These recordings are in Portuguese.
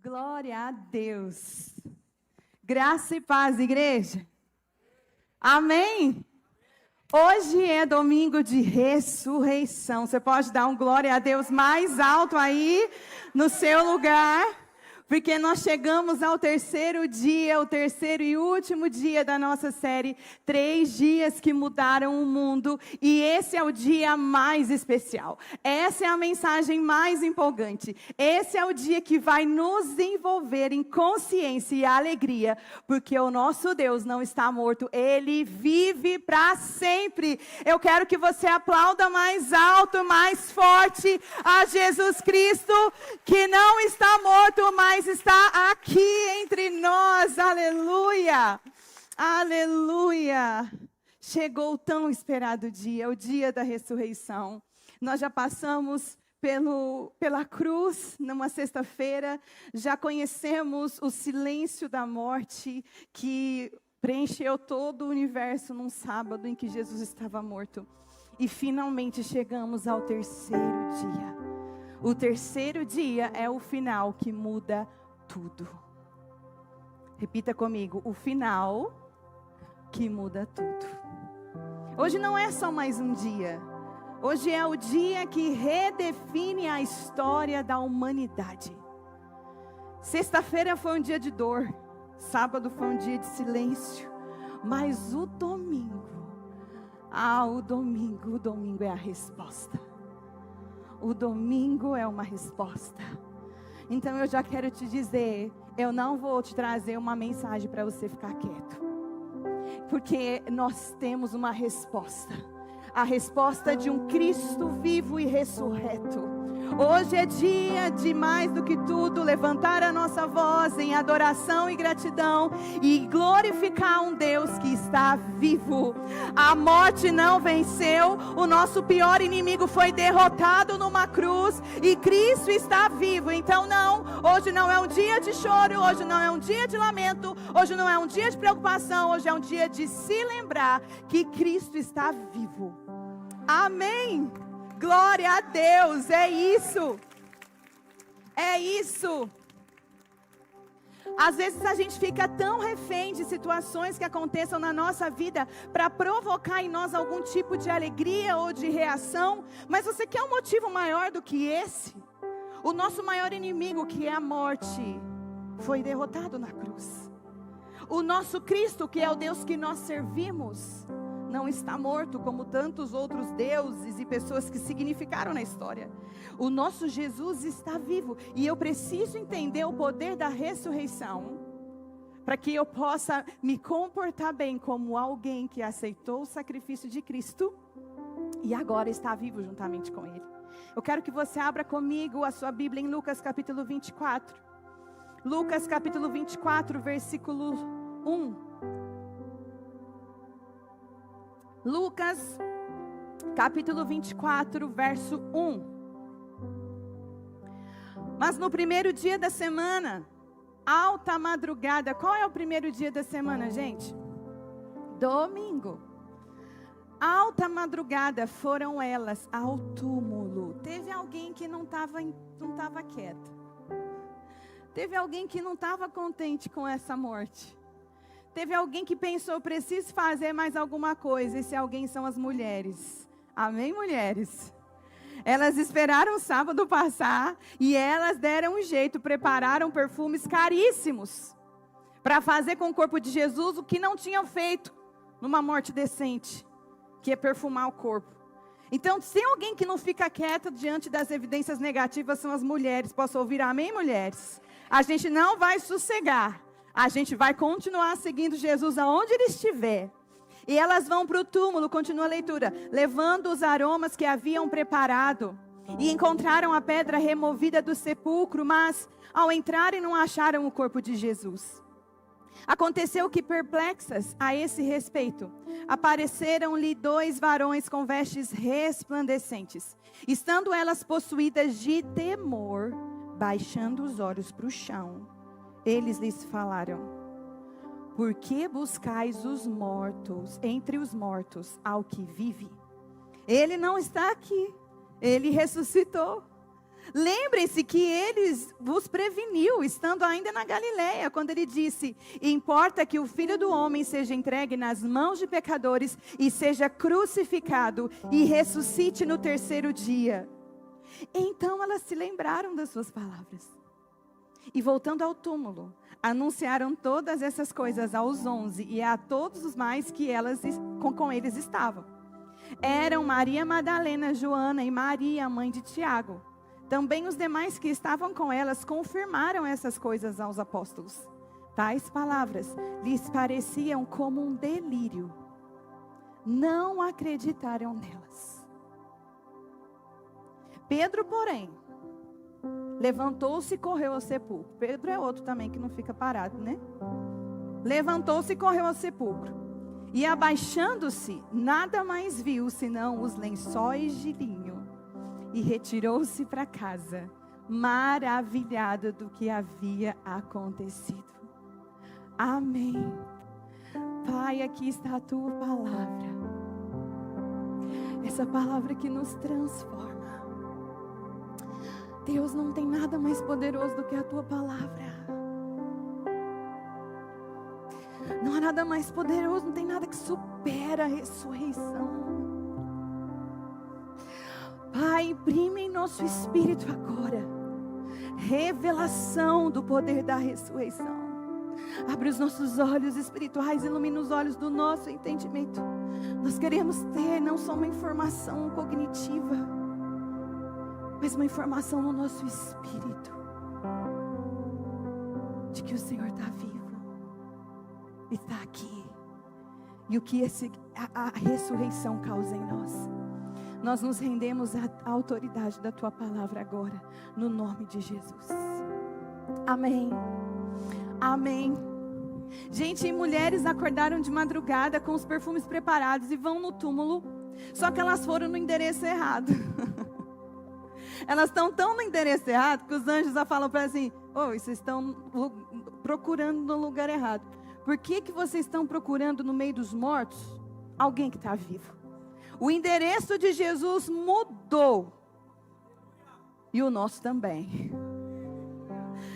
Glória a Deus. Graça e paz, igreja. Amém? Hoje é domingo de ressurreição. Você pode dar um glória a Deus mais alto aí no seu lugar. Porque nós chegamos ao terceiro dia, o terceiro e último dia da nossa série, 3 dias que mudaram o mundo, e esse é o dia mais especial. Essa é a mensagem mais empolgante. Esse é o dia que vai nos envolver em consciência e alegria, porque o nosso Deus não está morto, Ele vive para sempre. Eu quero que você aplauda mais alto, mais forte a Jesus Cristo, que não está morto, mas está aqui entre nós, aleluia, aleluia. Chegou o tão esperado dia, o dia da ressurreição. Nós já passamos pela cruz numa sexta-feira, já conhecemos o silêncio da morte que preencheu todo o universo num sábado em que Jesus estava morto. E finalmente chegamos ao terceiro dia. O terceiro dia é o final que muda tudo. Repita comigo, o final que muda tudo. Hoje não é só mais um dia. Hoje é o dia que redefine a história da humanidade. Sexta-feira foi um dia de dor. Sábado foi um dia de silêncio. Mas o domingo é a resposta. O domingo é uma resposta. Então eu já quero te dizer, eu não vou te trazer uma mensagem para você ficar quieto. Porque nós temos uma resposta. A resposta de um Cristo vivo e ressurreto. Hoje é dia de mais do que tudo levantar a nossa voz em adoração e gratidão e glorificar um Deus que está vivo. A morte não venceu, o nosso pior inimigo foi derrotado numa cruz e Cristo está vivo. Então hoje não é um dia de choro, hoje não é um dia de lamento, hoje não é um dia de preocupação, hoje é um dia de se lembrar que Cristo está vivo. Amém! Glória a Deus, é isso. É isso. Às vezes a gente fica tão refém de situações que aconteçam na nossa vida para provocar em nós algum tipo de alegria ou de reação. Mas você quer um motivo maior do que esse? O nosso maior inimigo, que é a morte, foi derrotado na cruz. O nosso Cristo, que é o Deus que nós servimos, não está morto como tantos outros deuses e pessoas que significaram na história. O nosso Jesus está vivo. E eu preciso entender o poder da ressurreição para que eu possa me comportar bem como alguém que aceitou o sacrifício de Cristo e agora está vivo juntamente com Ele. Eu quero que você abra comigo a sua Bíblia em Lucas capítulo 24. Lucas capítulo 24, versículo 1. Lucas, capítulo 24, verso 1. Mas no primeiro dia da semana, alta madrugada. Qual é o primeiro dia da semana, gente? Domingo. Alta madrugada foram elas ao túmulo. Teve alguém que não estava quieto. Teve alguém que não estava contente com essa morte. Teve alguém que pensou, preciso fazer mais alguma coisa. Esse alguém são as mulheres. Amém, mulheres? Elas esperaram o sábado passar e elas deram um jeito, prepararam perfumes caríssimos para fazer com o corpo de Jesus o que não tinham feito numa morte decente, que é perfumar o corpo. Então, se alguém que não fica quieto diante das evidências negativas são as mulheres. Posso ouvir amém, mulheres? A gente não vai sossegar. A gente vai continuar seguindo Jesus aonde ele estiver. E elas vão para o túmulo, continua a leitura, levando os aromas que haviam preparado. E encontraram a pedra removida do sepulcro, mas ao entrarem não acharam o corpo de Jesus. Aconteceu que, perplexas a esse respeito, apareceram-lhe 2 varões com vestes resplandecentes. Estando elas possuídas de temor, baixando os olhos para o chão, eles lhes falaram: por que buscais os mortos, entre os mortos, ao que vive? Ele não está aqui, ele ressuscitou. Lembrem-se que ele vos preveniu, estando ainda na Galileia, quando ele disse: importa que o Filho do Homem seja entregue nas mãos de pecadores e seja crucificado e ressuscite no 3º dia. Então elas se lembraram das suas palavras. E voltando ao túmulo, anunciaram todas essas coisas aos 11 e a todos os mais que com eles estavam. Eram Maria Madalena, Joana e Maria, mãe de Tiago. Também os demais que estavam com elas confirmaram essas coisas aos apóstolos. Tais palavras lhes pareciam como um delírio. Não acreditaram nelas. Pedro, porém, levantou-se e correu ao sepulcro. Pedro é outro também que não fica parado, né? Levantou-se e correu ao sepulcro. E abaixando-se, nada mais viu senão os lençóis de linho. E retirou-se para casa, maravilhado do que havia acontecido. Amém. Pai, aqui está a tua palavra. Essa palavra que nos transforma. Deus, não tem nada mais poderoso do que a tua palavra. Não há nada mais poderoso, não tem nada que supera a ressurreição. Pai, imprime em nosso espírito agora revelação do poder da ressurreição. Abre os nossos olhos espirituais, ilumina os olhos do nosso entendimento. Nós queremos ter não só uma informação cognitiva, mas uma informação no nosso espírito de que o Senhor está vivo, está aqui, e o que a ressurreição causa em nós. Nós nos rendemos à autoridade da tua palavra agora, no nome de Jesus. Amém. Amém. Gente, mulheres acordaram de madrugada com os perfumes preparados e vão no túmulo, só que elas foram no endereço errado. Elas estão tão no endereço errado que os anjos já falam para elas assim: vocês estão procurando no lugar errado. Por que vocês estão procurando no meio dos mortos alguém que está vivo? O endereço de Jesus mudou. E o nosso também.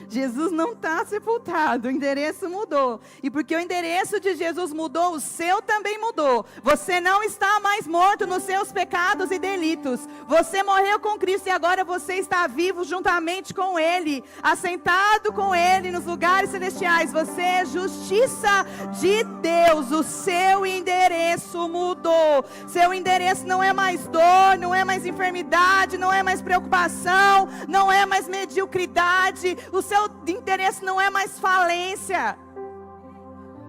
Jesus não está sepultado, o endereço mudou. E porque o endereço de Jesus mudou, o seu também mudou. Você não está mais morto nos seus pecados e delitos. Você morreu com Cristo e agora você está vivo juntamente com Ele, assentado com Ele nos lugares celestiais. Você é justiça de Deus. O seu endereço mudou. Seu endereço não é mais dor, não é mais enfermidade, não é mais preocupação, não é mais mediocridade. O seu endereço não é mais falência.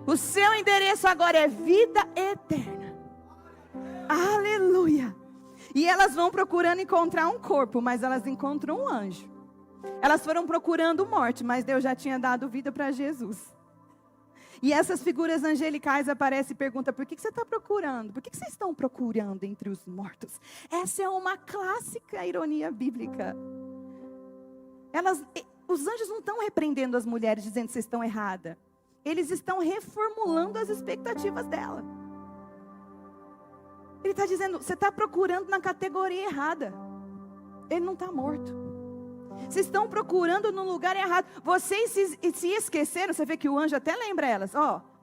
O seu endereço agora é vida eterna. Aleluia. E elas vão procurando encontrar um corpo, mas elas encontram um anjo. Elas foram procurando morte, mas Deus já tinha dado vida para Jesus. E essas figuras angelicais aparecem e perguntam: por que você está procurando? Por que vocês estão procurando entre os mortos? Essa é uma clássica ironia bíblica. Os anjos não estão repreendendo as mulheres dizendo que vocês estão erradas. Eles estão reformulando as expectativas dela. Ele está dizendo: você está procurando na categoria errada. Ele não está morto. Vocês estão procurando no lugar errado. Vocês se esqueceram. Você vê que o anjo até lembra elas.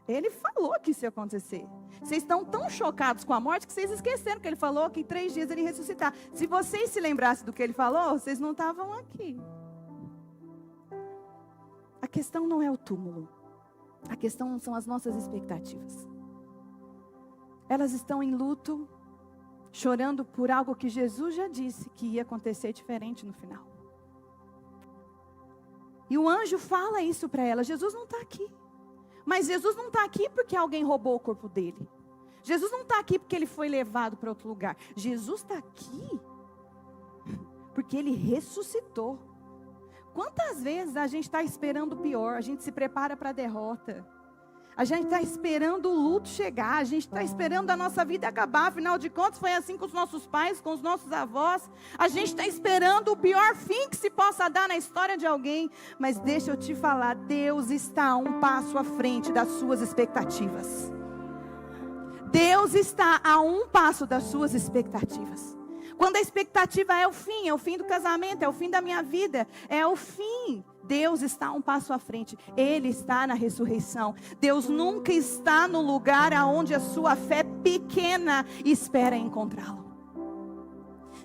Ele falou que isso ia acontecer. Vocês estão tão chocados com a morte que vocês esqueceram que ele falou que em 3 dias ele ia ressuscitar. Se vocês se lembrassem do que ele falou, vocês não estavam aqui. A questão não é o túmulo. A questão são as nossas expectativas. Elas estão em luto, chorando por algo que Jesus já disse que ia acontecer diferente no final. E o anjo fala isso para ela: Jesus não está aqui. Mas Jesus não está aqui porque alguém roubou o corpo dele. Jesus não está aqui porque ele foi levado para outro lugar. Jesus está aqui porque ele ressuscitou. Quantas vezes a gente está esperando o pior, a gente se prepara para a derrota. A gente está esperando o luto chegar, a gente está esperando a nossa vida acabar. Afinal de contas, foi assim com os nossos pais, com os nossos avós. A gente está esperando o pior fim que se possa dar na história de alguém. Mas deixa eu te falar, Deus está um passo à frente das suas expectativas. Deus está a um passo das suas expectativas. Quando a expectativa é o fim do casamento, é o fim da minha vida, é o fim. Deus está um passo à frente, Ele está na ressurreição. Deus nunca está no lugar aonde a sua fé pequena espera encontrá-lo.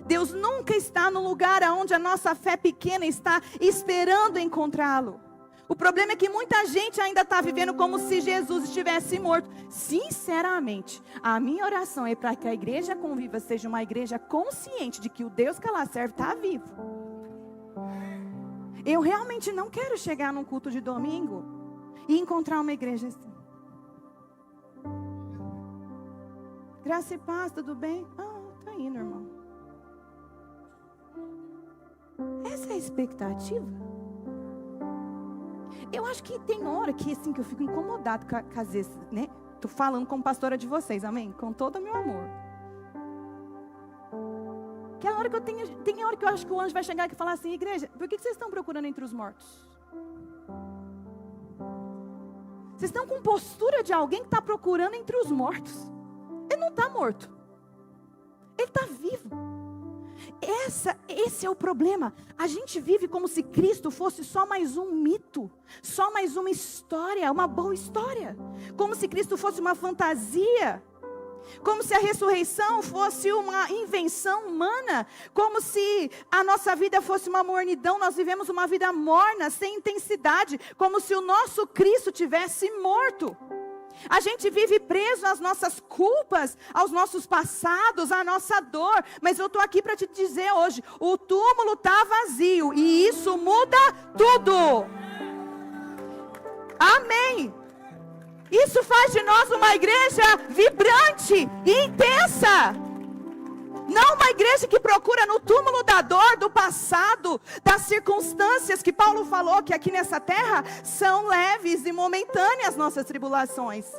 Deus nunca está no lugar aonde a nossa fé pequena está esperando encontrá-lo. O problema é que muita gente ainda está vivendo como se Jesus estivesse morto. Sinceramente, a minha oração é para que a igreja Conviva seja uma igreja consciente de que o Deus que ela serve está vivo. Eu realmente não quero chegar num culto de domingo e encontrar uma igreja assim. Graça e paz, tudo bem? Tá indo, irmão. Essa é a expectativa? Eu acho que tem hora que, assim, que eu fico incomodado com às vezes, né? Tô falando como pastora de vocês, amém? Com todo o meu amor. Que a hora que tem hora que eu acho que o anjo vai chegar e falar assim: igreja, por que vocês estão procurando entre os mortos? Vocês estão com postura de alguém que está procurando entre os mortos. Ele não está morto. Ele está vivo. Esse é o problema. A gente vive como se Cristo fosse só mais um mito, só mais uma história, uma boa história. Como se Cristo fosse uma fantasia. Como se a ressurreição fosse uma invenção humana. Como se a nossa vida fosse uma mornidão. Nós vivemos uma vida morna, sem intensidade. Como se o nosso Cristo tivesse morto. A gente vive preso às nossas culpas, aos nossos passados, à nossa dor. Mas eu estou aqui para te dizer hoje, o túmulo está vazio e isso muda tudo. Amém. Isso faz de nós uma igreja vibrante e intensa. Não uma igreja que procura no túmulo da dor, do passado, das circunstâncias que Paulo falou que aqui nessa terra são leves e momentâneas nossas tribulações.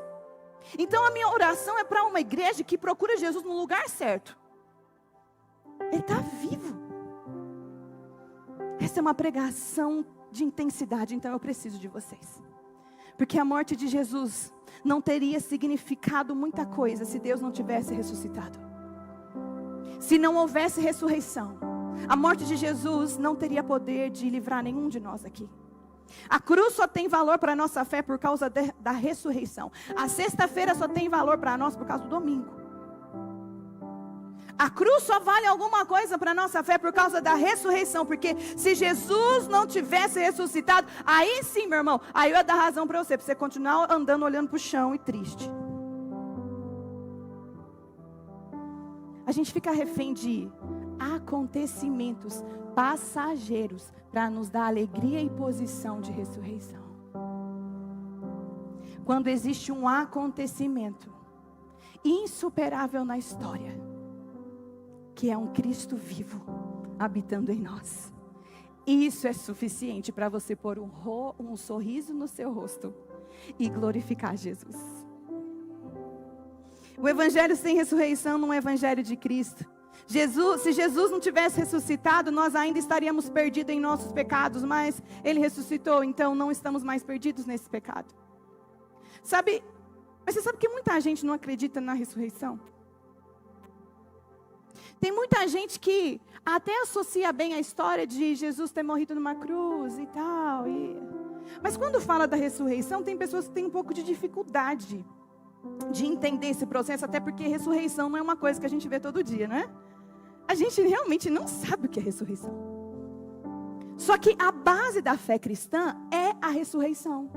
Então a minha oração é para uma igreja que procura Jesus no lugar certo. Ele está vivo. Essa é uma pregação de intensidade, então eu preciso de vocês. Porque a morte de Jesus não teria significado muita coisa se Deus não tivesse ressuscitado. Se não houvesse ressurreição, a morte de Jesus não teria poder de livrar nenhum de nós aqui. A cruz só tem valor para a nossa fé por causa da ressurreição. A sexta-feira só tem valor para nós por causa do domingo. A cruz só vale alguma coisa para a nossa fé por causa da ressurreição. Porque se Jesus não tivesse ressuscitado, aí sim, meu irmão, aí eu ia dar razão para você continuar andando olhando para o chão e triste. A gente fica refém de acontecimentos passageiros para nos dar alegria e posição de ressurreição. Quando existe um acontecimento insuperável na história, que é um Cristo vivo habitando em nós, isso é suficiente para você pôr um sorriso no seu rosto e glorificar Jesus. O evangelho sem ressurreição não é o evangelho de Cristo. Se Jesus não tivesse ressuscitado, nós ainda estaríamos perdidos em nossos pecados, mas Ele ressuscitou, então não estamos mais perdidos nesse pecado. Mas você sabe que muita gente não acredita na ressurreição? Tem muita gente que até associa bem a história de Jesus ter morrido numa cruz e tal. Mas quando fala da ressurreição, tem pessoas que têm um pouco de dificuldade de entender esse processo, até porque ressurreição não é uma coisa que a gente vê todo dia, né? A gente realmente não sabe o que é ressurreição. Só que a base da fé cristã é a ressurreição.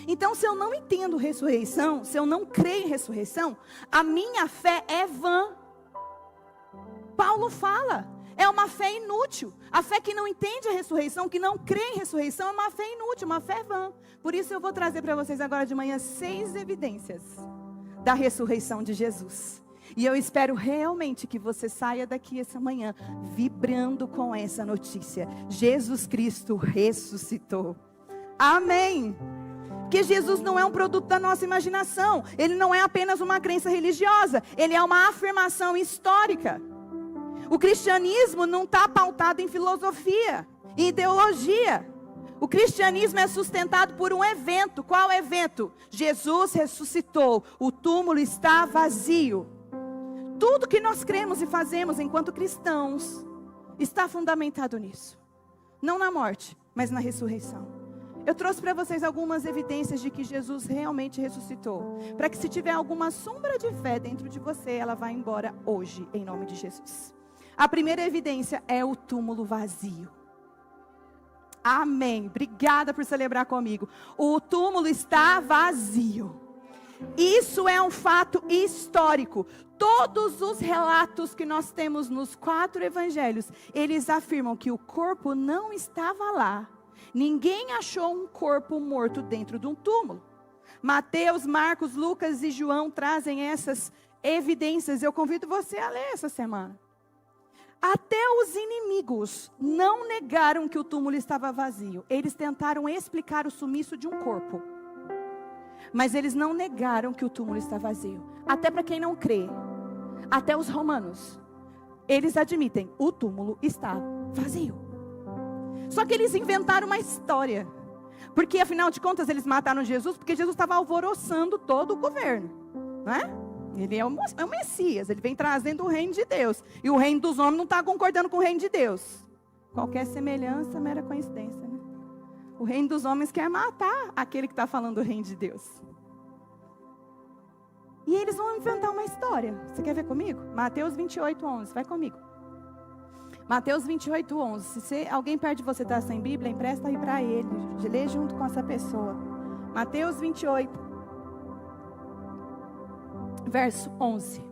Então, se eu não entendo ressurreição, se eu não creio em ressurreição, a minha fé é vã. Paulo fala, é uma fé inútil. A fé que não entende a ressurreição, que não crê em ressurreição, é uma fé inútil, uma fé vã. Por isso eu vou trazer para vocês agora de manhã 6 evidências da ressurreição de Jesus. E eu espero realmente que você saia daqui essa manhã vibrando com essa notícia. Jesus Cristo ressuscitou. Amém. Que Jesus não é um produto da nossa imaginação. Ele não é apenas uma crença religiosa. Ele é uma afirmação histórica. O cristianismo não está pautado em filosofia, em ideologia. O cristianismo é sustentado por um evento. Qual evento? Jesus ressuscitou. O túmulo está vazio. Tudo que nós cremos e fazemos enquanto cristãos está fundamentado nisso. Não na morte, mas na ressurreição. Eu trouxe para vocês algumas evidências de que Jesus realmente ressuscitou. Para que se tiver alguma sombra de fé dentro de você, ela vai embora hoje, em nome de Jesus. A primeira evidência é o túmulo vazio. Amém. Obrigada por celebrar comigo. O túmulo está vazio. Isso é um fato histórico. Todos os relatos que nós temos nos 4 evangelhos, eles afirmam que o corpo não estava lá. Ninguém achou um corpo morto dentro de um túmulo. Mateus, Marcos, Lucas e João trazem essas evidências. Eu convido você a ler essa semana. Até os inimigos não negaram que o túmulo estava vazio. Eles tentaram explicar o sumiço de um corpo. Mas eles não negaram que o túmulo está vazio. Até para quem não crê. Até os romanos. Eles admitem, o túmulo está vazio. Só que eles inventaram uma história. Porque afinal de contas eles mataram Jesus porque Jesus estava alvoroçando todo o governo. Não é? Ele é o Messias, ele vem trazendo o reino de Deus. E o reino dos homens não está concordando com o reino de Deus. Qualquer semelhança é mera coincidência, né? O reino dos homens quer matar aquele que está falando do reino de Deus. E eles vão inventar uma história. Você quer ver comigo? Mateus 28:11, vai comigo. Mateus 28:11. Se alguém perto de você está sem Bíblia, empresta aí para ele. Lê junto com essa pessoa. Mateus 28, verso 11.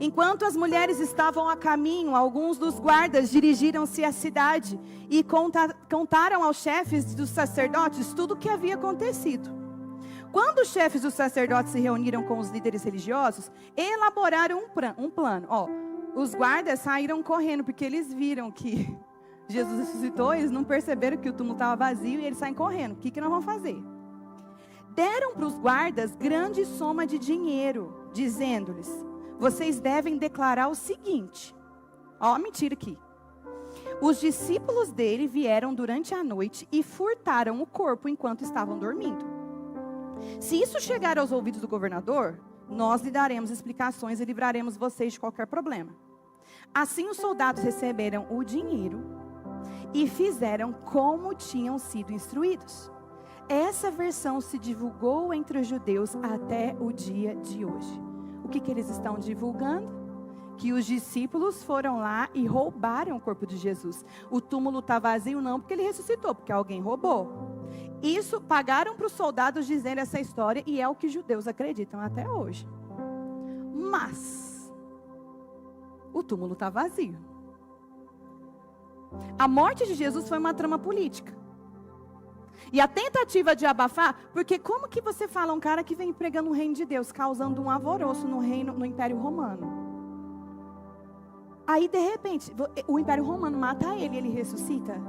Enquanto as mulheres estavam a caminho, alguns dos guardas dirigiram-se à cidade e contaram aos chefes dos sacerdotes tudo o que havia acontecido. Quando os chefes dos sacerdotes se reuniram com os líderes religiosos, elaboraram um plano. Os guardas saíram correndo porque eles viram que Jesus ressuscitou, eles não perceberam que o túmulo estava vazio e eles saem correndo. O que nós vamos fazer? Deram para os guardas grande soma de dinheiro, dizendo-lhes: vocês devem declarar o seguinte. Mentira aqui. Os discípulos dele vieram durante a noite e furtaram o corpo enquanto estavam dormindo. Se isso chegar aos ouvidos do governador, nós lhe daremos explicações e livraremos vocês de qualquer problema. Assim os soldados receberam o dinheiro e fizeram como tinham sido instruídos. Essa versão se divulgou entre os judeus até o dia de hoje. O que eles estão divulgando? Que os discípulos foram lá e roubaram o corpo de Jesus. O túmulo está vazio não porque ele ressuscitou, porque alguém roubou. Isso pagaram para os soldados dizendo essa história e é o que os judeus acreditam até hoje. Mas o túmulo está vazio. A morte de Jesus foi uma trama política. E a tentativa de abafar, porque como que você fala um cara que vem pregando o reino de Deus, causando um alvoroço no Império Romano? Aí de repente, o Império Romano mata ele, ele ressuscita.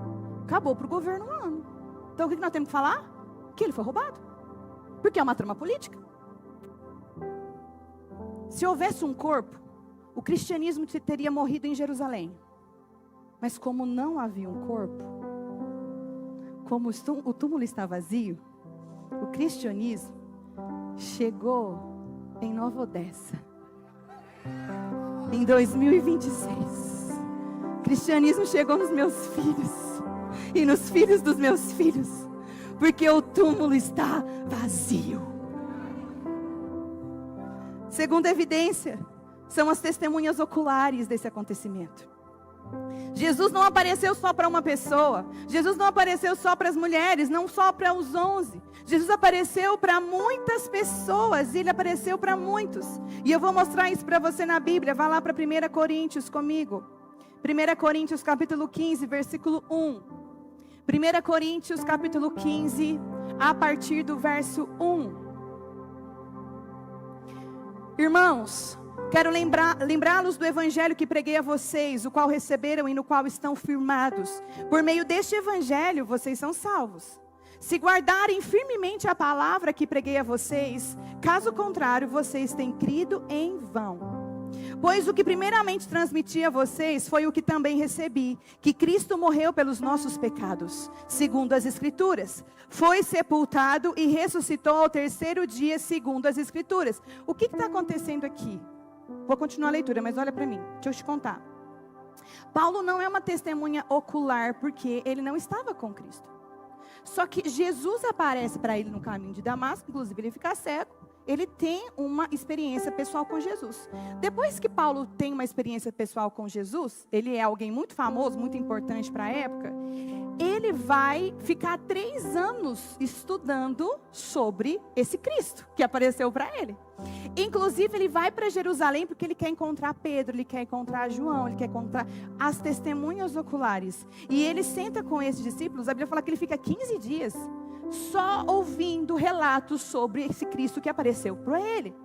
Acabou para o governo humano. Então o que nós temos que falar? Que ele foi roubado. Porque é uma trama política. Se houvesse um corpo, o cristianismo teria morrido em Jerusalém. Mas como não havia um corpo, como o túmulo está vazio, o cristianismo chegou em Nova Odessa. Em 2026. O cristianismo chegou nos meus filhos. E nos filhos dos meus filhos. Porque o túmulo está vazio. Segunda evidência são as testemunhas oculares desse acontecimento. Jesus não apareceu só para uma pessoa. Jesus não apareceu só para as mulheres, não só para os 11. Jesus apareceu para muitas pessoas, ele apareceu para muitos. E eu vou mostrar isso para você na Bíblia. Vá lá para 1 Coríntios comigo. 1 Coríntios capítulo 15, versículo 1. 1 Coríntios capítulo 15, a partir do verso 1. Irmãos, quero lembrá-los do evangelho que preguei a vocês, o qual receberam e no qual estão firmados. Por meio deste evangelho, vocês são salvos. Se guardarem firmemente a palavra que preguei a vocês, caso contrário, vocês têm crido em vão. Pois o que primeiramente transmiti a vocês foi o que também recebi, que Cristo morreu pelos nossos pecados, segundo as Escrituras. Foi sepultado e ressuscitou ao terceiro dia, segundo as Escrituras. O que está acontecendo aqui? Vou continuar a leitura, mas olha para mim, deixa eu te contar. Paulo não é uma testemunha ocular, porque ele não estava com Cristo. Só que Jesus aparece para ele no caminho de Damasco, inclusive ele fica cego. Ele tem uma experiência pessoal com Jesus. Depois que Paulo tem uma experiência pessoal com Jesus, ele é alguém muito famoso, muito importante para a época. Ele vai ficar 3 anos estudando sobre esse Cristo que apareceu para ele. Inclusive ele vai para Jerusalém porque ele quer encontrar Pedro, ele quer encontrar João, ele quer encontrar as testemunhas oculares. E ele senta com esses discípulos, a Bíblia fala que ele fica 15 dias só ouvindo relatos sobre esse Cristo que apareceu para ele.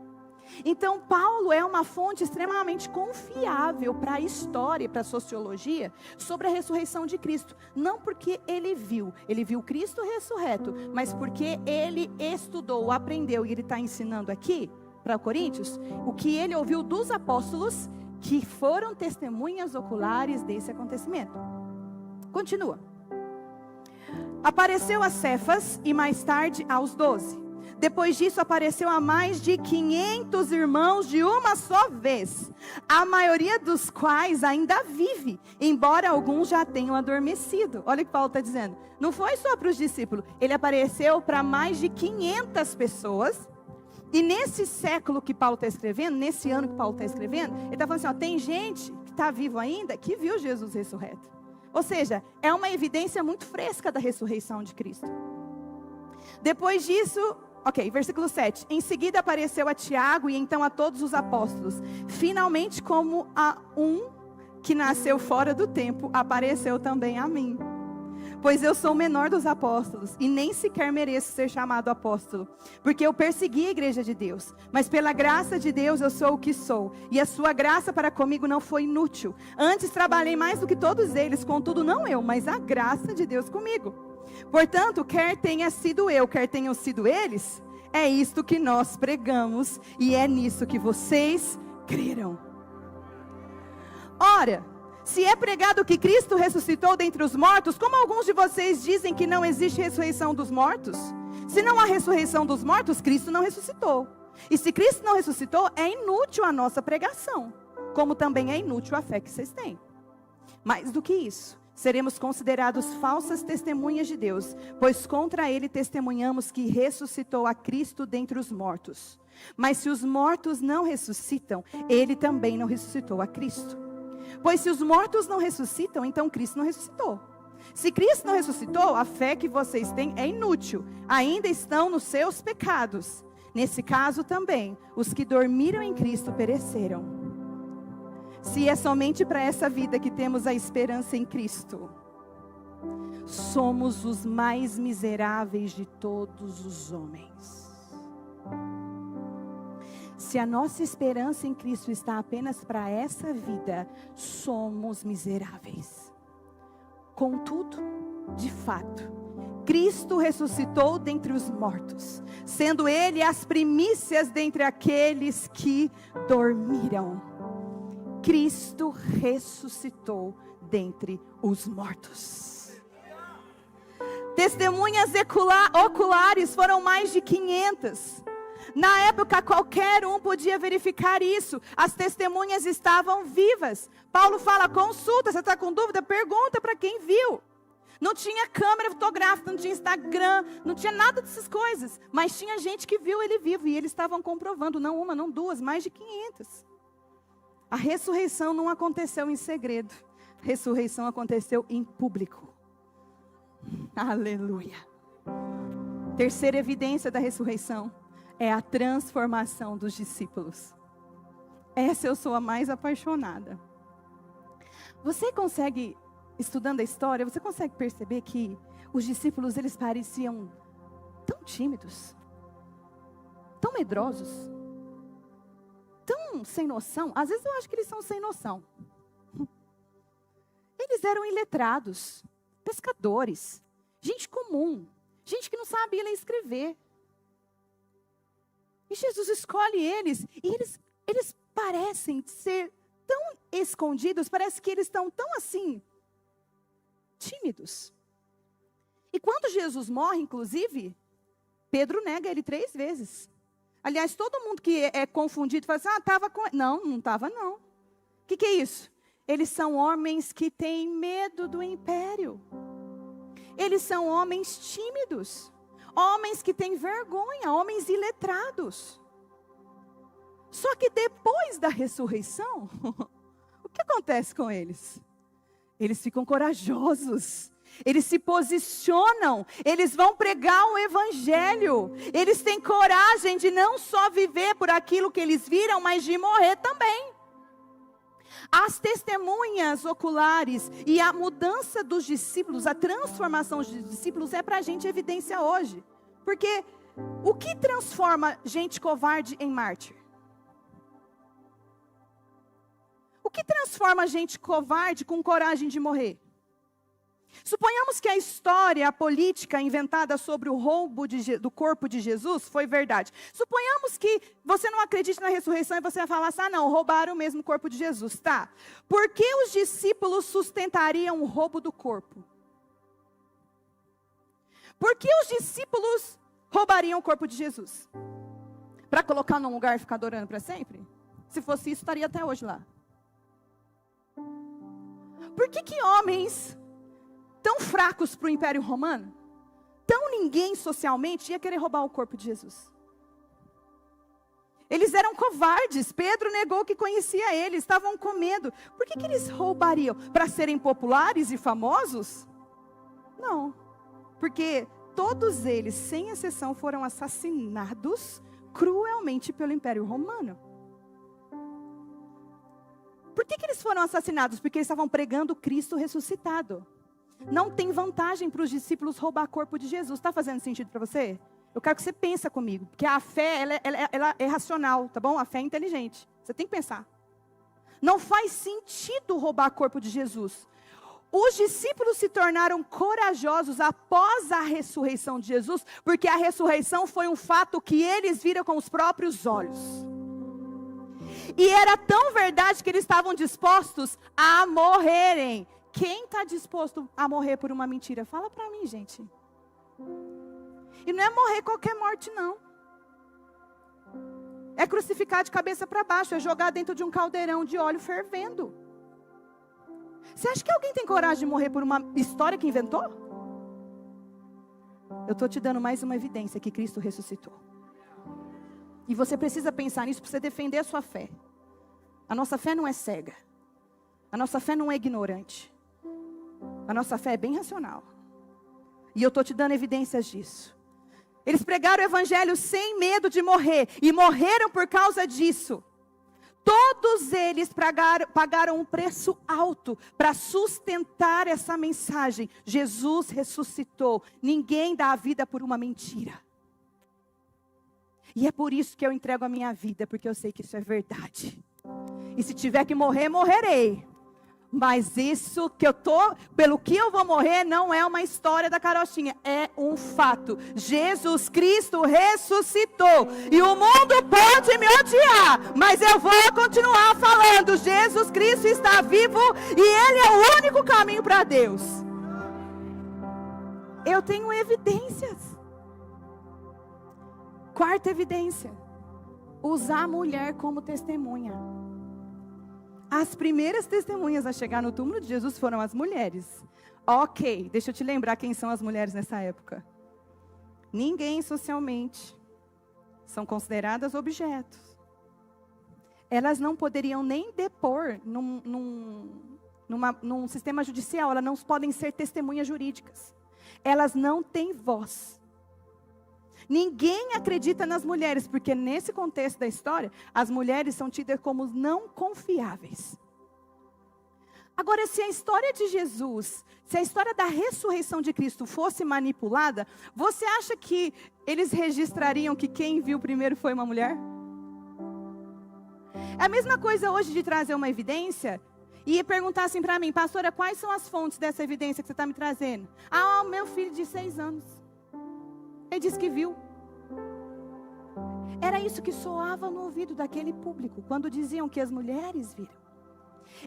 Então Paulo é uma fonte extremamente confiável para a história, para a sociologia, sobre a ressurreição de Cristo. Não porque ele viu Cristo ressurreto, mas porque ele estudou, aprendeu e ele está ensinando aqui para Coríntios o que ele ouviu dos apóstolos que foram testemunhas oculares desse acontecimento. Continua. Apareceu a Cefas e mais tarde aos 12. Depois disso apareceu a mais de 500 irmãos de uma só vez, a maioria dos quais ainda vive, embora alguns já tenham adormecido. Olha o que Paulo está dizendo. Não foi só para os discípulos, ele apareceu para mais de 500 pessoas. E nesse século que Paulo está escrevendo, nesse ano que Paulo está escrevendo, ele está falando assim, ó, tem gente que está vivo ainda que viu Jesus ressurreto. Ou seja, é uma evidência muito fresca da ressurreição de Cristo. Depois disso, versículo 7. Em seguida apareceu a Tiago e então a todos os apóstolos. Finalmente, como a um que nasceu fora do tempo, apareceu também a mim. Pois eu sou o menor dos apóstolos e nem sequer mereço ser chamado apóstolo, porque eu persegui a igreja de Deus. Mas pela graça de Deus eu sou o que sou, e a sua graça para comigo não foi inútil. Antes trabalhei mais do que todos eles, contudo não eu, mas a graça de Deus comigo. Portanto, quer tenha sido eu, quer tenham sido eles, é isto que nós pregamos e é nisso que vocês creram. Ora, se é pregado que Cristo ressuscitou dentre os mortos, como alguns de vocês dizem que não existe ressurreição dos mortos? Se não há ressurreição dos mortos, Cristo não ressuscitou. E se Cristo não ressuscitou, é inútil a nossa pregação, como também é inútil a fé que vocês têm. Mais do que isso, seremos considerados falsas testemunhas de Deus, pois contra ele testemunhamos que ressuscitou a Cristo dentre os mortos. Mas se os mortos não ressuscitam, ele também não ressuscitou a Cristo. Pois se os mortos não ressuscitam, então Cristo não ressuscitou. Se Cristo não ressuscitou, a fé que vocês têm é inútil. Ainda estão nos seus pecados. Nesse caso também, os que dormiram em Cristo pereceram. Se é somente para essa vida que temos a esperança em Cristo, somos os mais miseráveis de todos os homens. Se a nossa esperança em Cristo está apenas para essa vida, somos miseráveis. Contudo, de fato, Cristo ressuscitou dentre os mortos, sendo Ele as primícias dentre aqueles que dormiram. Cristo ressuscitou dentre os mortos. Testemunhas oculares foram mais de 500. Na época, qualquer um podia verificar isso. As testemunhas estavam vivas. Paulo fala, consulta, você está com dúvida? Pergunta para quem viu. Não tinha câmera fotográfica, não tinha Instagram, não tinha nada dessas coisas. Mas tinha gente que viu ele vivo e eles estavam comprovando, não uma, não duas, mais de 500. A ressurreição não aconteceu em segredo. ressurreição aconteceu em público. Aleluia. Terceira evidência da ressurreição é a transformação dos discípulos. Essa eu sou a mais apaixonada. Você consegue, estudando a história, você consegue perceber que os discípulos, eles pareciam tão tímidos, tão medrosos, tão sem noção. Às vezes eu acho que eles são sem noção. Eles eram iletrados, pescadores, gente comum, gente que não sabia ler e escrever. E Jesus escolhe eles, e eles parecem ser tão escondidos, parece que eles estão tão assim, tímidos. E quando Jesus morre, inclusive, Pedro nega ele 3 vezes. Aliás, todo mundo que é confundido fala assim, estava com... Não estava não. O que é isso? Eles são homens que têm medo do império. Eles são homens tímidos. Homens que têm vergonha, homens iletrados. Só que depois da ressurreição, o que acontece com eles? Eles ficam corajosos. Eles se posicionam, eles vão pregar o evangelho. Eles têm coragem de não só viver por aquilo que eles viram, mas de morrer também. As testemunhas oculares e a mudança dos discípulos, a transformação dos discípulos é para a gente evidência hoje. Porque o que transforma gente covarde em mártir? O que transforma gente covarde com coragem de morrer? Suponhamos que a história, a política inventada sobre o roubo do corpo de Jesus foi verdade. Suponhamos que você não acredite na ressurreição e você vai falar assim, não, roubaram mesmo o corpo de Jesus, tá? Por que os discípulos sustentariam o roubo do corpo? Por que os discípulos roubariam o corpo de Jesus? Para colocar num lugar e ficar adorando para sempre? Se fosse isso, estaria até hoje lá. Por que homens tão fracos para o Império Romano, tão ninguém socialmente ia querer roubar o corpo de Jesus? Eles eram covardes. Pedro negou que conhecia eles, estavam com medo. Por que eles roubariam? Para serem populares e famosos? Não, porque todos eles, sem exceção, foram assassinados cruelmente pelo Império Romano. Por que eles foram assassinados? Porque eles estavam pregando Cristo ressuscitado. Não tem vantagem para os discípulos roubar o corpo de Jesus. Está fazendo sentido para você? Eu quero que você pense comigo. Porque a fé, ela é racional, tá bom? A fé é inteligente. Você tem que pensar. Não faz sentido roubar o corpo de Jesus. Os discípulos se tornaram corajosos após a ressurreição de Jesus, porque a ressurreição foi um fato que eles viram com os próprios olhos. E era tão verdade que eles estavam dispostos a morrerem. Quem está disposto a morrer por uma mentira? Fala para mim, gente. E não é morrer qualquer morte, não. É crucificar de cabeça para baixo, é jogar dentro de um caldeirão de óleo fervendo. Você acha que alguém tem coragem de morrer por uma história que inventou? Eu estou te dando mais uma evidência que Cristo ressuscitou. E você precisa pensar nisso para você defender a sua fé. A nossa fé não é cega. A nossa fé não é ignorante. A nossa fé é bem racional. E eu estou te dando evidências disso. Eles pregaram o evangelho sem medo de morrer. E morreram por causa disso. Todos eles pagaram um preço alto para sustentar essa mensagem. Jesus ressuscitou. Ninguém dá a vida por uma mentira. E é por isso que eu entrego a minha vida, porque eu sei que isso é verdade. E se tiver que morrer, morrerei. Mas isso que pelo que eu vou morrer, não é uma história da carochinha, é um fato. Jesus Cristo ressuscitou. E o mundo pode me odiar, mas eu vou continuar falando. Jesus Cristo está vivo e Ele é o único caminho para Deus. Eu tenho evidências. Quarta evidência: usar a mulher como testemunha. As primeiras testemunhas a chegar no túmulo de Jesus foram as mulheres. Ok, deixa eu te lembrar quem são as mulheres nessa época. Ninguém socialmente. São consideradas objetos. Elas não poderiam nem depor num sistema judicial, elas não podem ser testemunhas jurídicas. Elas não têm voz. Ninguém acredita nas mulheres, porque nesse contexto da história, as mulheres são tidas como não confiáveis. Agora, se a história de Jesus, se a história da ressurreição de Cristo fosse manipulada, você acha que eles registrariam que quem viu primeiro foi uma mulher? É a mesma coisa hoje de trazer uma evidência e perguntassem para mim, pastora, quais são as fontes dessa evidência que você está me trazendo? Ah, o meu filho de 6 anos. Ele disse que viu. Era isso que soava no ouvido daquele público, quando diziam que as mulheres viram.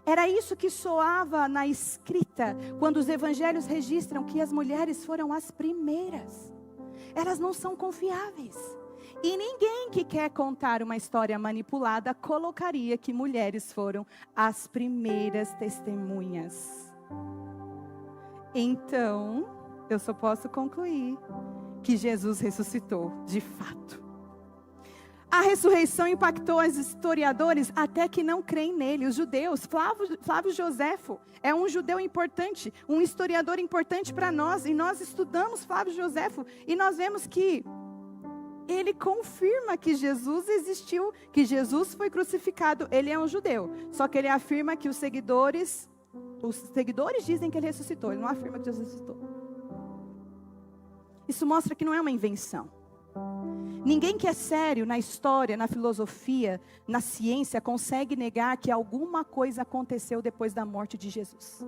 Era isso que soava na escrita, quando os evangelhos registram que as mulheres foram as primeiras. Elas não são confiáveis. E ninguém que quer contar uma história manipulada colocaria que mulheres foram as primeiras testemunhas. Então, eu só posso concluir que Jesus ressuscitou de fato. A ressurreição impactou os historiadores até que não creem nele. Os judeus, Flávio Joséfo é um judeu importante, um historiador importante para nós. E nós estudamos Flávio Joséfo e nós vemos que ele confirma que Jesus existiu, que Jesus foi crucificado. Ele é um judeu, só que ele afirma que os seguidores dizem que ele ressuscitou. Ele não afirma que Jesus ressuscitou. Isso mostra que não é uma invenção. Ninguém que é sério na história, na filosofia, na ciência, consegue negar que alguma coisa aconteceu depois da morte de Jesus.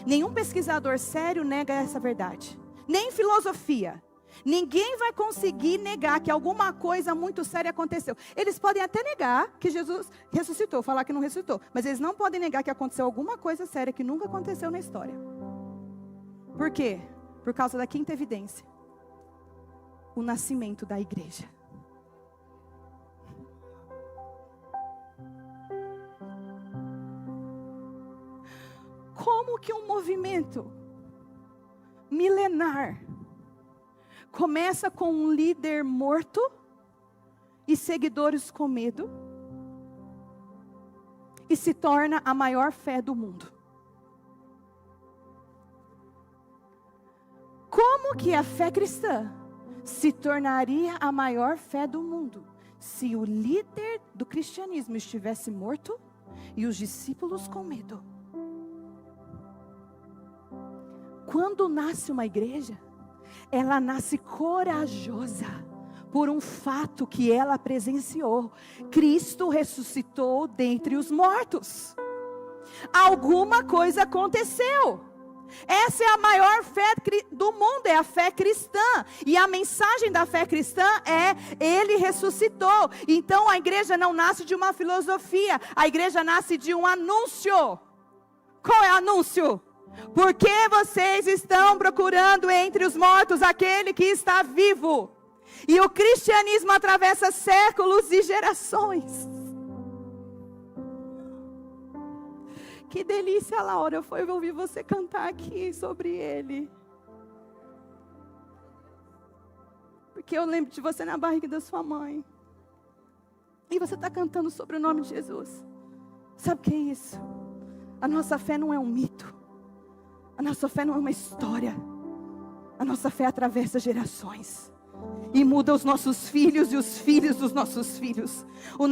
Nenhum pesquisador sério nega essa verdade. Nem filosofia. Ninguém vai conseguir negar que alguma coisa muito séria aconteceu. Eles podem até negar que Jesus ressuscitou, falar que não ressuscitou. Mas eles não podem negar que aconteceu alguma coisa séria que nunca aconteceu na história. Por quê? Por causa da quinta evidência. O nascimento da igreja. Como que um movimento milenar começa com um líder morto e seguidores com medo e se torna a maior fé do mundo? Como que a fé cristã se tornaria a maior fé do mundo se o líder do cristianismo estivesse morto e os discípulos com medo? Quando nasce uma igreja, ela nasce corajosa por um fato que ela presenciou. Cristo ressuscitou dentre os mortos. Alguma coisa aconteceu. Essa é a maior fé do mundo, é a fé cristã. E a mensagem da fé cristã é: Ele ressuscitou. Então a igreja não nasce de uma filosofia, a igreja nasce de um anúncio. Qual é o anúncio? Porque vocês estão procurando entre os mortos aquele que está vivo. E o cristianismo atravessa séculos e gerações. Que delícia, Laura, foi ouvir você cantar aqui sobre ele. Porque eu lembro de você na barriga da sua mãe. E você está cantando sobre o nome de Jesus. Sabe o que é isso? A nossa fé não é um mito. A nossa fé não é uma história. A nossa fé atravessa gerações. E muda os nossos filhos e os filhos dos nossos filhos. O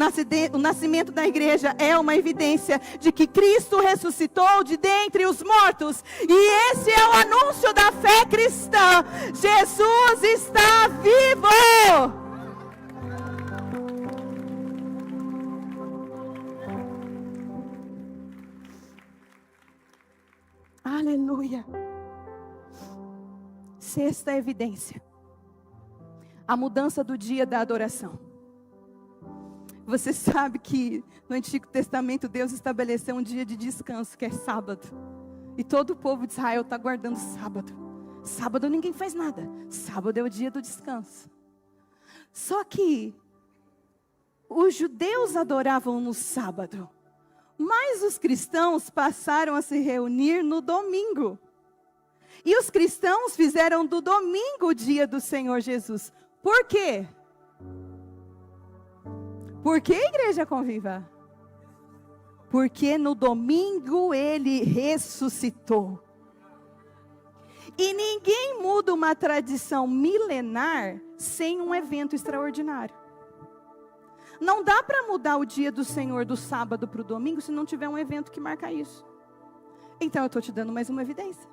nascimento da igreja é uma evidência de que Cristo ressuscitou de dentre os mortos. E esse é o anúncio da fé cristã. Jesus está vivo. Aleluia. Sexta evidência. A mudança do dia da adoração. Você sabe que no Antigo Testamento Deus estabeleceu um dia de descanso, que é sábado. E todo o povo de Israel está guardando sábado. Sábado ninguém faz nada. Sábado é o dia do descanso. Só que os judeus adoravam no sábado. Mas os cristãos passaram a se reunir no domingo. E os cristãos fizeram do domingo o dia do Senhor Jesus. Por quê? Por que, Igreja Conviva? Porque no domingo ele ressuscitou. E ninguém muda uma tradição milenar sem um evento extraordinário. Não dá para mudar o dia do Senhor do sábado para o domingo se não tiver um evento que marca isso. Então eu estou te dando mais uma evidência.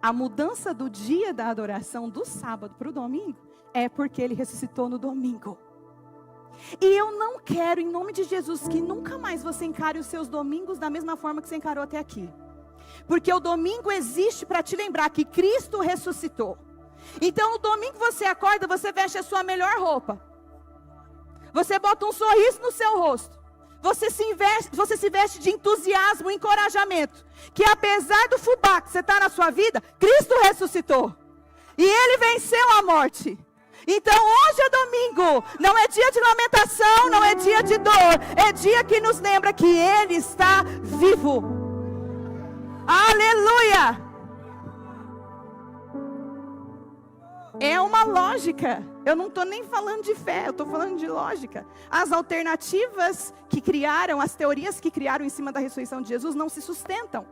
A mudança do dia da adoração do sábado para o domingo é porque ele ressuscitou no domingo. E eu não quero, em nome de Jesus, que nunca mais você encare os seus domingos da mesma forma que você encarou até aqui. Porque o domingo existe para te lembrar que Cristo ressuscitou. Então no domingo você acorda, você veste a sua melhor roupa. Você bota um sorriso no seu rosto. Você se veste de entusiasmo, encorajamento. Que apesar do fubá que você está na sua vida, Cristo ressuscitou. E Ele venceu a morte. Então hoje é domingo. Não é dia de lamentação, não é dia de dor. É dia que nos lembra que Ele está vivo. Aleluia! É uma lógica. Eu não estou nem falando de fé, eu estou falando de lógica. As alternativas que criaram, as teorias que criaram em cima da ressurreição de Jesus não se sustentam.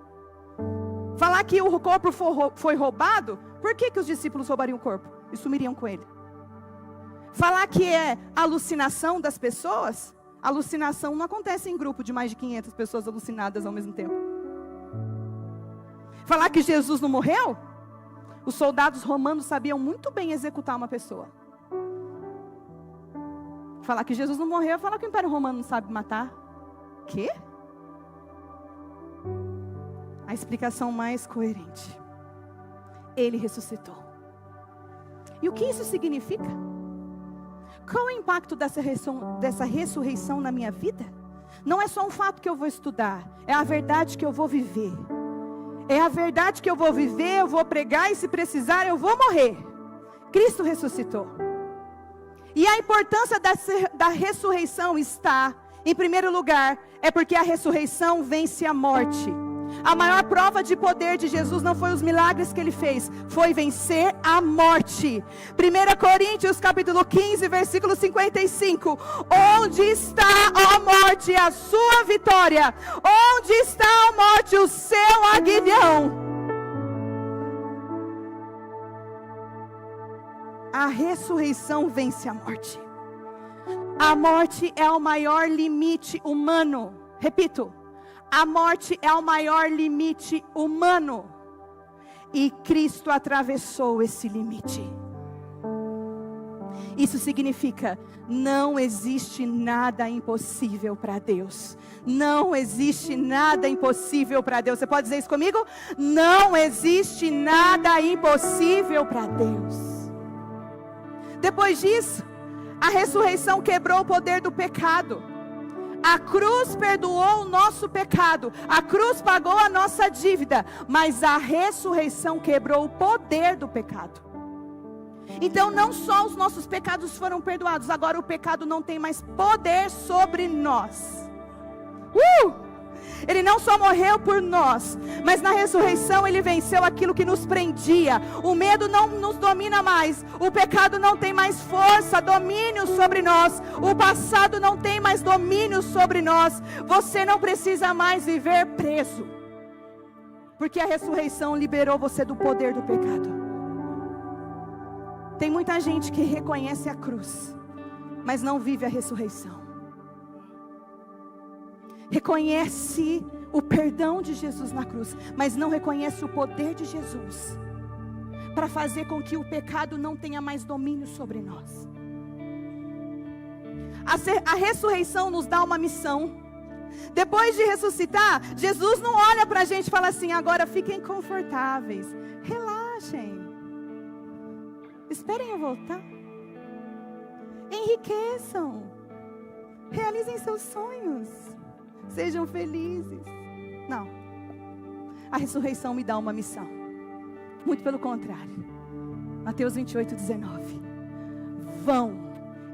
Falar que o corpo foi roubado, por que os discípulos roubariam o corpo e sumiriam com ele? Falar que é alucinação das pessoas, alucinação não acontece em grupo de mais de 500 pessoas alucinadas ao mesmo tempo. Falar que Jesus não morreu? Os soldados romanos sabiam muito bem executar uma pessoa. Falar que Jesus não morreu é falar que o Império Romano não sabe matar. Quê? A explicação mais coerente. Ele ressuscitou. E o que isso significa? Qual é o impacto dessa ressurreição na minha vida? Não é só um fato que eu vou estudar, é a verdade que eu vou viver. É a verdade que eu vou viver, eu vou pregar e se precisar eu vou morrer. Cristo ressuscitou. E a importância da ressurreição está, em primeiro lugar, é porque a ressurreição vence a morte. A maior prova de poder de Jesus não foi os milagres que ele fez, foi vencer a morte. 1 Coríntios capítulo 15, versículo 55. Onde está, ó morte, a sua vitória? Onde está, ó morte, o seu aguilhão? A ressurreição vence a morte. A morte é o maior limite humano. Repito. A morte é o maior limite humano. E Cristo atravessou esse limite. Isso significa, não existe nada impossível para Deus. Não existe nada impossível para Deus. Você pode dizer isso comigo? Não existe nada impossível para Deus. Depois disso, a ressurreição quebrou o poder do pecado. A cruz perdoou o nosso pecado. A cruz pagou a nossa dívida. Mas a ressurreição quebrou o poder do pecado. Então não só os nossos pecados foram perdoados. Agora o pecado não tem mais poder sobre nós. Ele não só morreu por nós, mas na ressurreição ele venceu aquilo que nos prendia. O medo não nos domina mais. O pecado não tem mais força, domínio sobre nós. O passado não tem mais domínio sobre nós. Você não precisa mais viver preso, porque a ressurreição liberou você do poder do pecado. Tem muita gente que reconhece a cruz, mas não vive a ressurreição. Reconhece o perdão de Jesus na cruz, mas não reconhece o poder de Jesus para fazer com que o pecado não tenha mais domínio sobre nós. A ressurreição nos dá uma missão. Depois de ressuscitar, Jesus não olha para a gente e fala assim: agora fiquem confortáveis, relaxem, esperem eu voltar, enriqueçam, realizem seus sonhos, sejam felizes. Não. A ressurreição me dá uma missão. Muito pelo contrário. Mateus 28, 19. Vão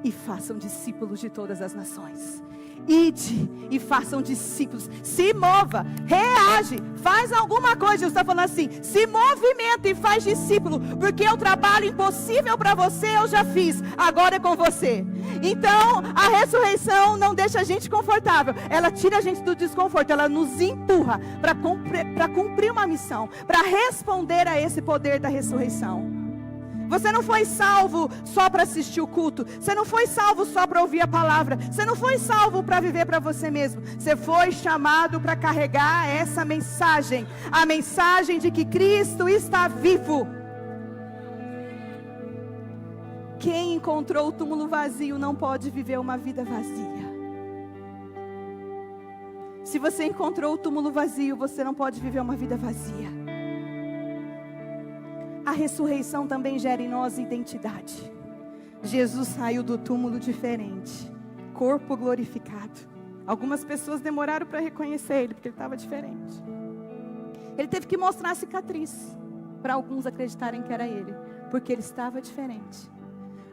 e façam discípulos de todas as nações. Ide e façam discípulos. Se mova, reage, faz alguma coisa. Jesus está falando assim: se movimenta e faz discípulo, porque o trabalho impossível para você eu já fiz, agora é com você. Então, a ressurreição não deixa a gente confortável. Ela tira a gente do desconforto. Ela nos empurra para cumprir uma missão, para responder a esse poder da ressurreição. Você não foi salvo só para assistir o culto. Você não foi salvo só para ouvir a palavra. Você não foi salvo para viver para você mesmo. Você foi chamado para carregar essa mensagem. A mensagem de que Cristo está vivo. Quem encontrou o túmulo vazio não pode viver uma vida vazia. Se você encontrou o túmulo vazio, você não pode viver uma vida vazia. A ressurreição também gera em nós identidade. Jesus saiu do túmulo diferente, corpo glorificado. Algumas pessoas demoraram para reconhecer ele, porque ele estava diferente. Ele teve que mostrar a cicatriz, para alguns acreditarem que era ele, porque ele estava diferente.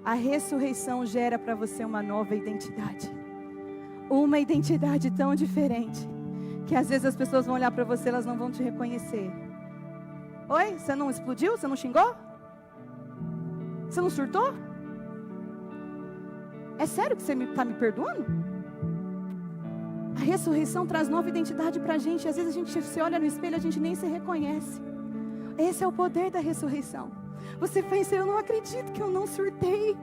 A ressurreição gera para você uma nova identidade. Uma identidade tão diferente, que às vezes as pessoas vão olhar para você, elas não vão te reconhecer. Oi, você não explodiu? Você não xingou? Você não surtou? É sério que você está me perdoando? A ressurreição traz nova identidade para a gente. Às vezes a gente se olha no espelho e a gente nem se reconhece. Esse é o poder da ressurreição. Você pensa, eu não acredito que eu não surtei.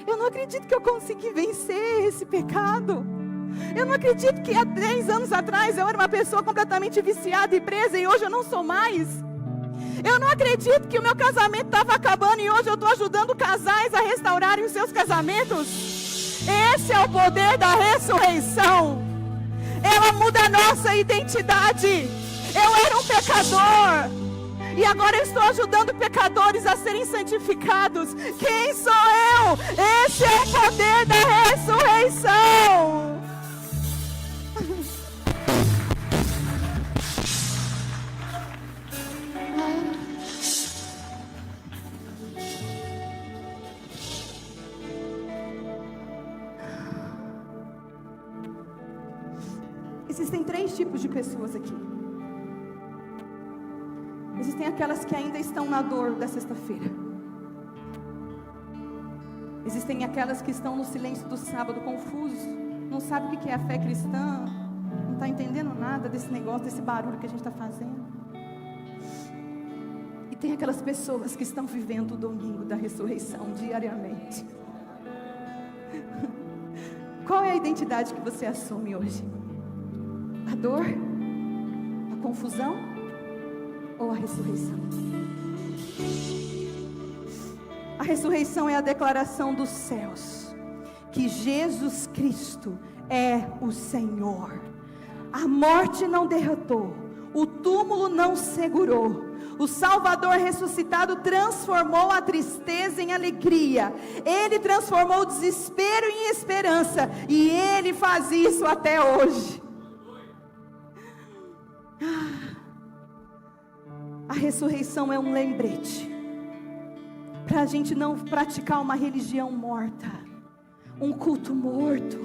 Eu não acredito que eu consegui vencer esse pecado. Eu não acredito que há 10 anos atrás eu era uma pessoa completamente viciada e presa e hoje eu não sou mais. Eu não acredito que o meu casamento estava acabando e hoje eu estou ajudando casais a restaurarem os seus casamentos. Esse é o poder da ressurreição. Ela muda a nossa identidade. Eu era um pecador e agora eu estou ajudando pecadores a serem santificados. Quem sou eu? Esse é o poder da ressurreição. Existem 3 tipos de pessoas aqui. Existem aquelas que ainda estão na dor da sexta-feira. Existem aquelas que estão no silêncio do sábado, confusos, não sabe o que é a fé cristã, não está entendendo nada desse negócio, desse barulho que a gente está fazendo. E tem aquelas pessoas que estão vivendo o domingo da ressurreição diariamente. Qual é a identidade que você assume hoje? A dor? A confusão? Ou a ressurreição? A ressurreição é a declaração dos céus que Jesus Cristo é o Senhor. A morte não derrotou, o túmulo não segurou. O Salvador ressuscitado transformou a tristeza em alegria. Ele transformou o desespero em esperança. E Ele faz isso até hoje. A ressurreição é um lembrete para a gente não praticar uma religião morta, um culto morto,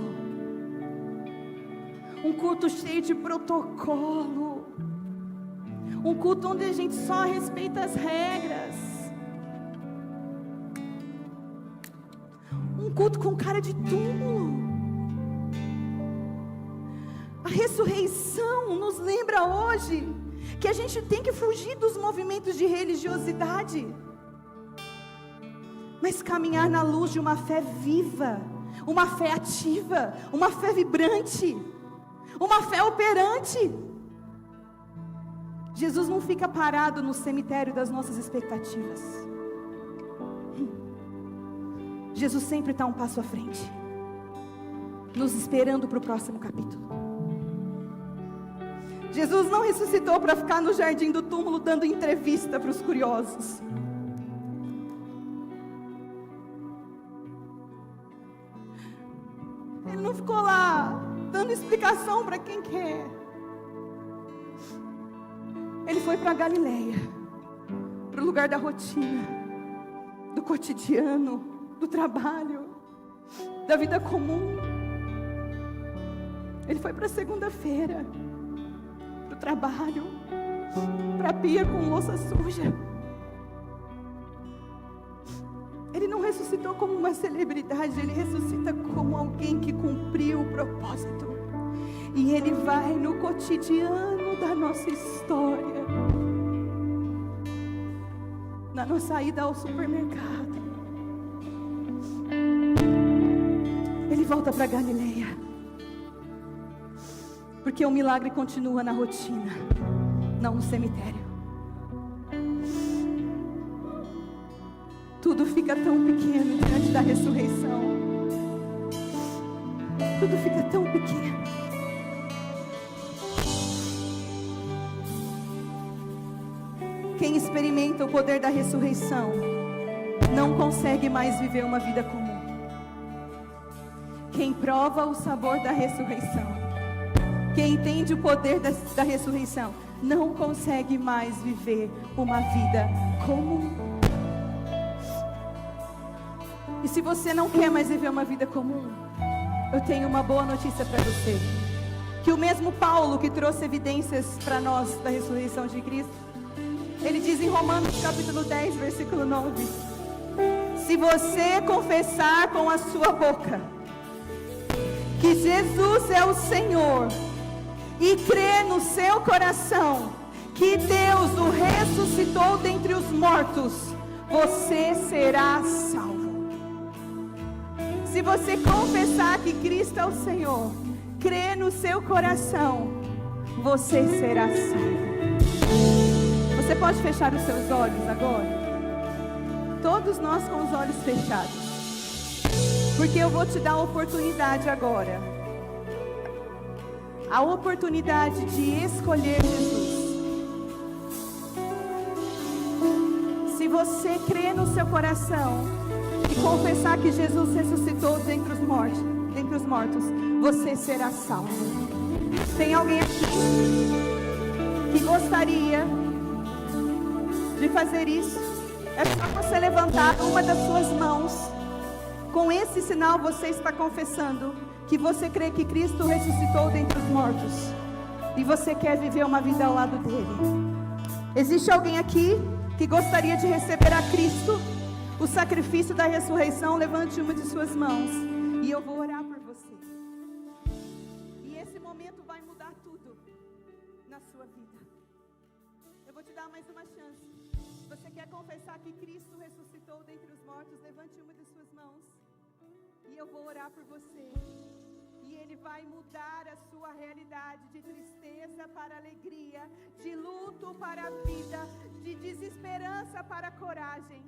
um culto cheio de protocolo, um culto onde a gente só respeita as regras, um culto com cara de túmulo. A ressurreição nos lembra hoje que a gente tem que fugir dos movimentos de religiosidade, mas caminhar na luz de uma fé viva, uma fé ativa, uma fé vibrante, uma fé operante. Jesus não fica parado no cemitério das nossas expectativas. Jesus sempre está um passo à frente, nos esperando para o próximo capítulo. Jesus não ressuscitou para ficar no jardim do túmulo dando entrevista para os curiosos. Ele não ficou lá dando explicação para quem quer. Ele foi para Galileia, para o lugar da rotina, do cotidiano, do trabalho, da vida comum. Ele foi para segunda-feira, para o trabalho, para a pia com louça suja. Ele não ressuscitou como uma celebridade, Ele ressuscita como alguém que cumpriu o propósito. E Ele vai no cotidiano da nossa história, na nossa ida ao supermercado. Ele volta para Galileia, porque o milagre continua na rotina, não no cemitério. Tudo fica tão pequeno diante da ressurreição. Tudo fica tão pequeno. Quem experimenta o poder da ressurreição não consegue mais viver uma vida comum. Quem prova o sabor da ressurreição, quem entende o poder da ressurreição, não consegue mais viver uma vida comum. E se você não quer mais viver uma vida comum, eu tenho uma boa notícia para você. Que o mesmo Paulo que trouxe evidências para nós da ressurreição de Cristo, ele diz em Romanos capítulo 10, versículo 9: se você confessar com a sua boca que Jesus é o Senhor e crer no seu coração que Deus o ressuscitou dentre os mortos, você será salvo. Se você confessar que Cristo é o Senhor, crer no seu coração, você será salvo. Você pode fechar os seus olhos agora? Todos nós com os olhos fechados, porque eu vou te dar a oportunidade agora, a oportunidade de escolher Jesus. Se você crer no seu coração e confessar que Jesus ressuscitou dentre os mortos, você será salvo. Tem alguém aqui que gostaria de fazer isso? É só você levantar uma das suas mãos. Com esse sinal você está confessando que você crê que Cristo ressuscitou dentre os mortos e você quer viver uma vida ao lado dele. Existe alguém aqui que gostaria de receber a Cristo, o sacrifício da ressurreição? Levante uma de suas mãos e eu vou orar por você. E esse momento vai mudar tudo na sua vida. Eu vou te dar mais uma chance. Você quer confessar que Cristo ressuscitou dentre os mortos? Levante uma de suas mãos e eu vou orar por você. E Ele vai mudar a sua realidade de tristeza para alegria, de luto para a vida, de desesperança para a coragem.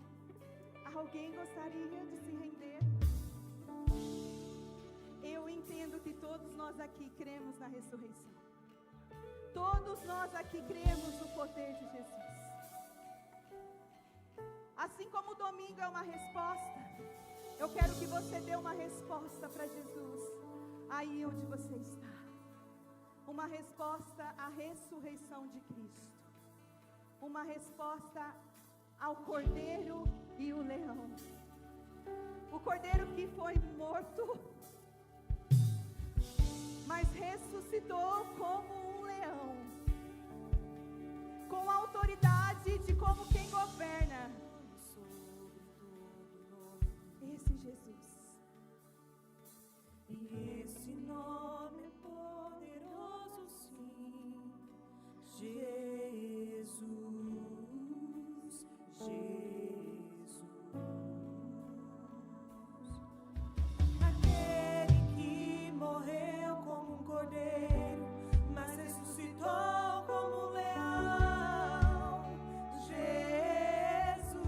Alguém gostaria de se render? Eu entendo que todos nós aqui cremos na ressurreição. Todos nós aqui cremos no poder de Jesus. Assim como o domingo é uma resposta, eu quero que você dê uma resposta para Jesus aí onde você está. Uma resposta à ressurreição de Cristo. Uma resposta ao Cordeiro e o Leão. O Cordeiro que foi morto, mas ressuscitou como um leão, com a autoridade de como quem governa. Esse Jesus. E esse nome é poderoso, sim. Jesus, Jesus. Aquele que morreu como um cordeiro, mas ressuscitou como um leão. Jesus.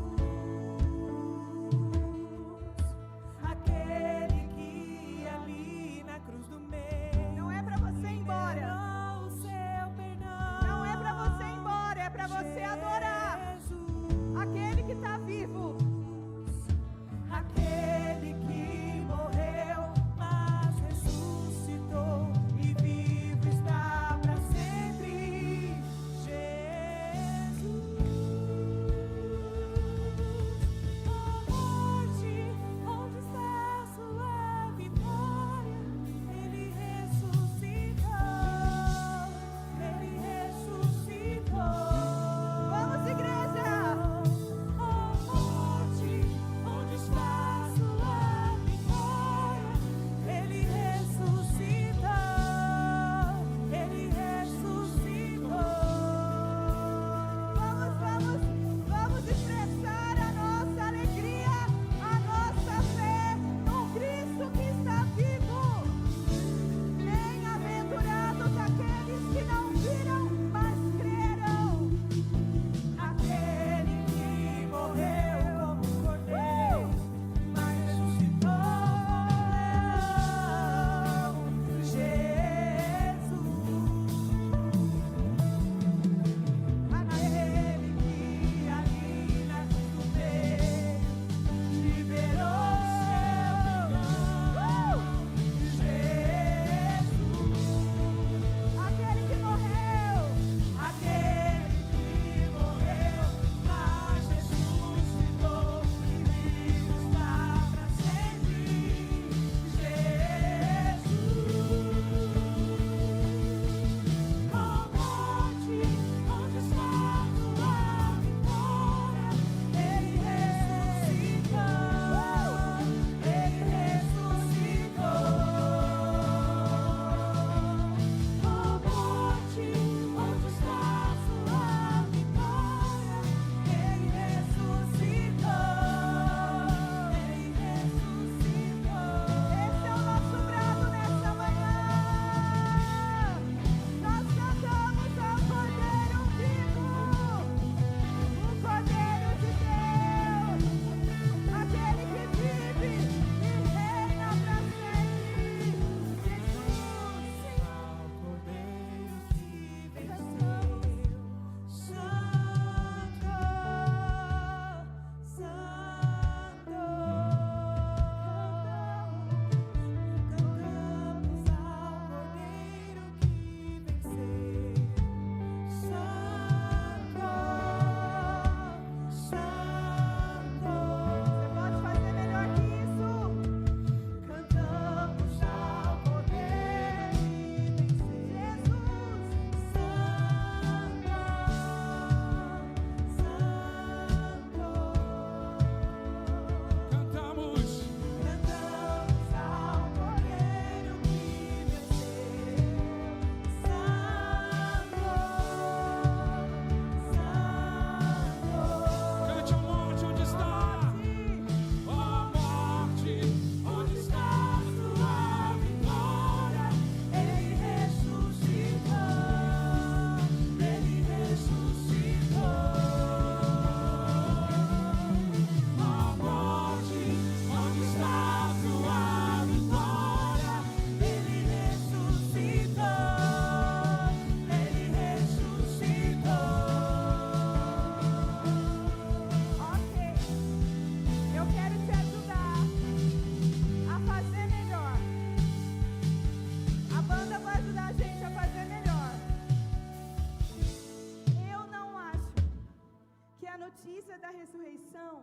da ressurreição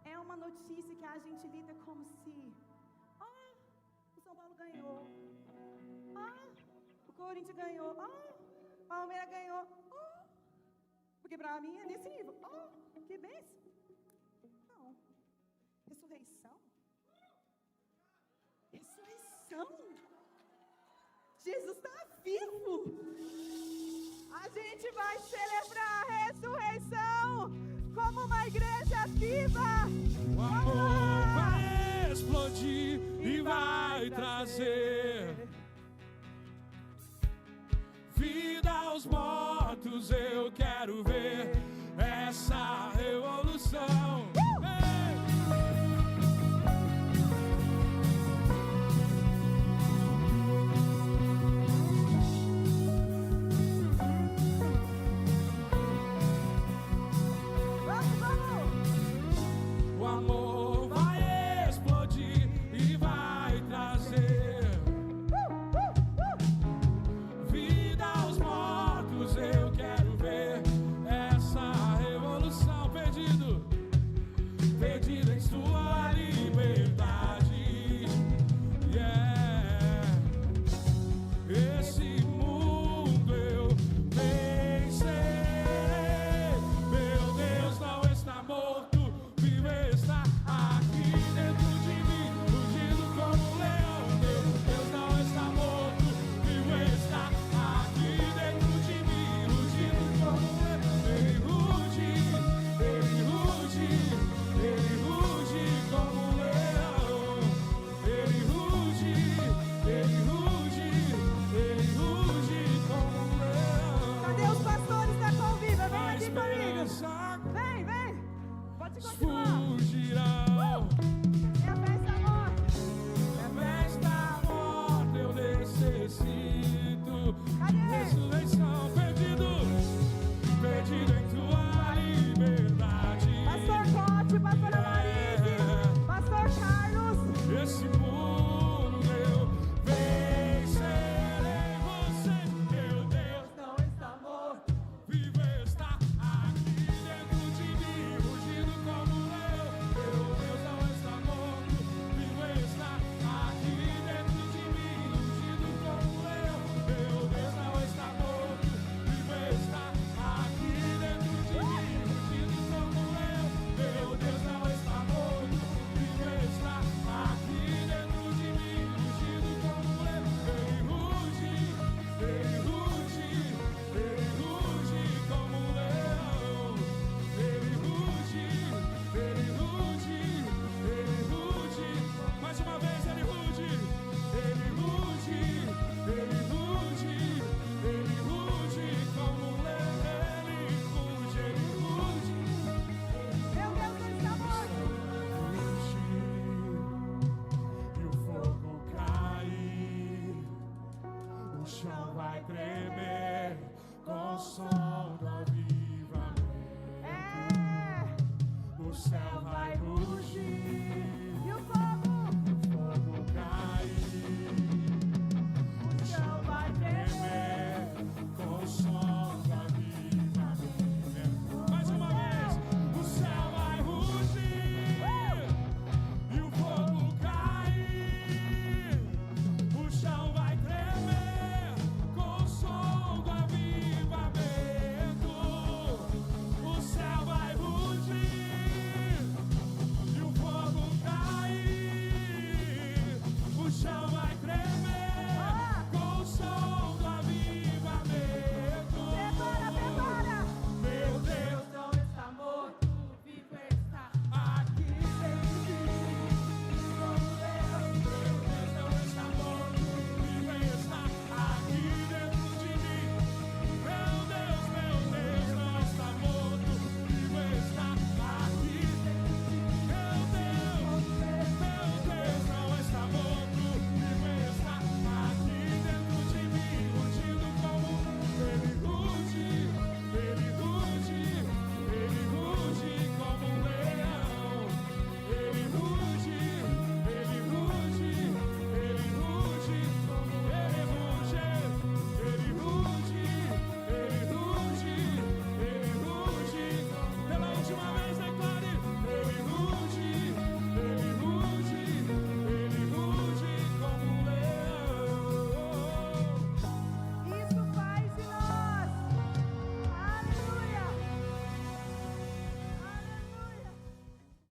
é uma notícia que a gente lida como se, o São Paulo ganhou, o Corinthians ganhou, o Palmeiras ganhou, porque para mim é nesse nível, que bênção. Não, ressurreição, Jesus está vivo. A gente vai celebrar a ressurreição como uma igreja viva. O amor vai explodir e vai trazer vida aos mortos. Eu quero ver